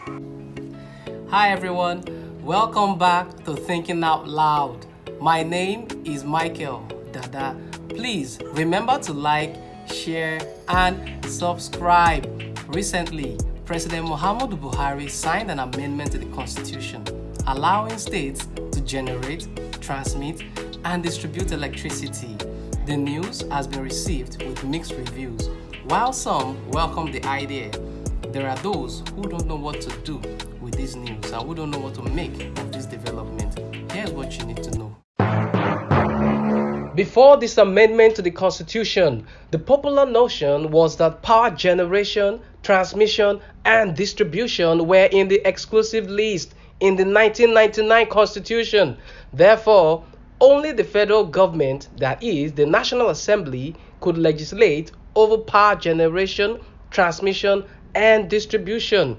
Hi everyone, welcome back to Thinking Out Loud. My name is Michael Dada. Please remember to like, share, and subscribe. Recently, President Muhamadu Buhari signed an amendment to the Constitution allowing states to generate, transmit, and distribute electricity. The news has been received with mixed reviews. While some welcome the idea, there are those who don't know what to do with this news and who don't know what to make of this development. Here's what you need to know. Before this amendment to the Constitution, the popular notion was that power generation, transmission, and distribution were in the exclusive list in the 1999 Constitution. Therefore, only the federal government, that is, the National Assembly, could legislate over power generation, transmission, and distribution.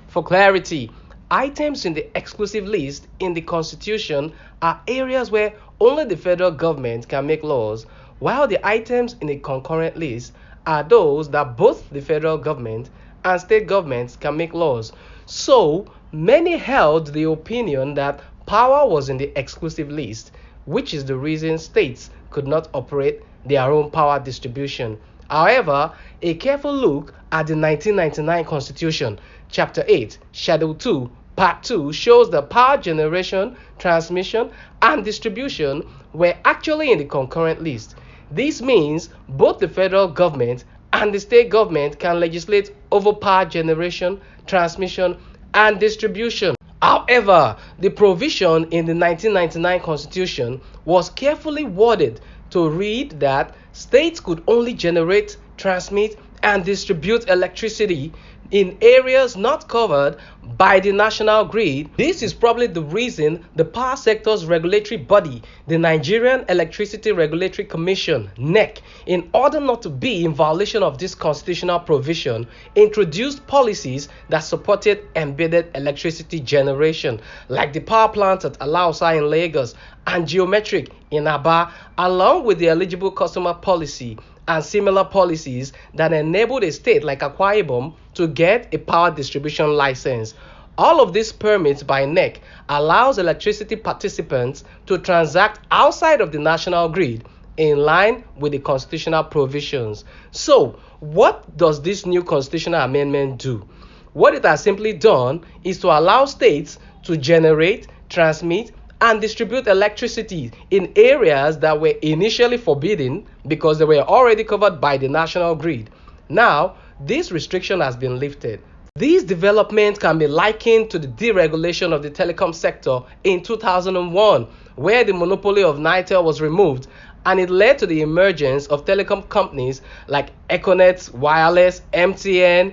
For clarity, items in the exclusive list in the Constitution are areas where only the federal government can make laws, while the items in the concurrent list are those that both the federal government and state governments can make laws. So, many held the opinion that power was in the exclusive list, which is the reason states could not operate their own power distribution. However, a careful look at the 1999 Constitution, Chapter 8, Schedule 2, Part 2 shows that power generation, transmission, and distribution were actually in the concurrent list. This means both the federal government and the state government can legislate over power generation, transmission, and distribution. However, the provision in the 1999 Constitution was carefully worded to read that states could only generate, transmit, and distribute electricity in areas not covered by the national grid. This is probably the reason the power sector's regulatory body, the Nigerian Electricity Regulatory Commission, (NEC), in order not to be in violation of this constitutional provision, introduced policies that supported embedded electricity generation, like the power plant at Alausa in Lagos and Geometric in Aba, along with the eligible customer policy and similar policies that enabled a state like Akwa Ibom to get a power distribution license. All of these permits by NEC allows electricity participants to transact outside of the national grid in line with the constitutional provisions. So, what does this new constitutional amendment do? What it has simply done is to allow states to generate, transmit, and distribute electricity in areas that were initially forbidden because they were already covered by the national grid. Now, this restriction has been lifted. These developments can be likened to the deregulation of the telecom sector in 2001, where the monopoly of Nitel was removed, and it led to the emergence of telecom companies like Econet, Wireless, MTN,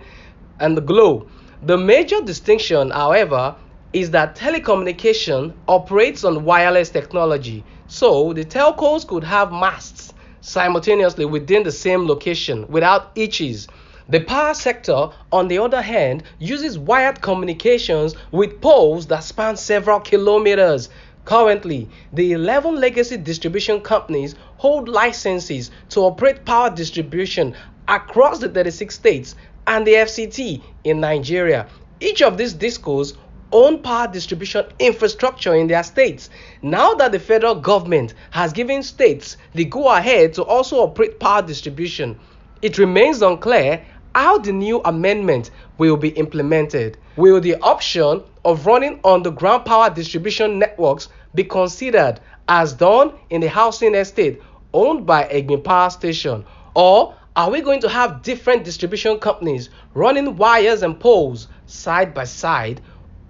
and the Glo. The major distinction, however, is that telecommunication operates on wireless technology, so the telcos could have masts simultaneously within the same location without hitches. The power sector, on the other hand, uses wired communications with poles that span several kilometers. Currently, the 11 legacy distribution companies hold licenses to operate power distribution across the 36 states and the FCT in Nigeria. Each of these discos own power distribution infrastructure in their states. Now that the federal government has given states the go-ahead to also operate power distribution, it remains unclear how the new amendment will be implemented. Will the option of running underground power distribution networks be considered as done in the housing estate owned by Egbe Power Station, or are we going to have different distribution companies running wires and poles side by side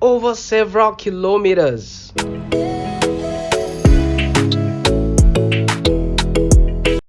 over several kilometers?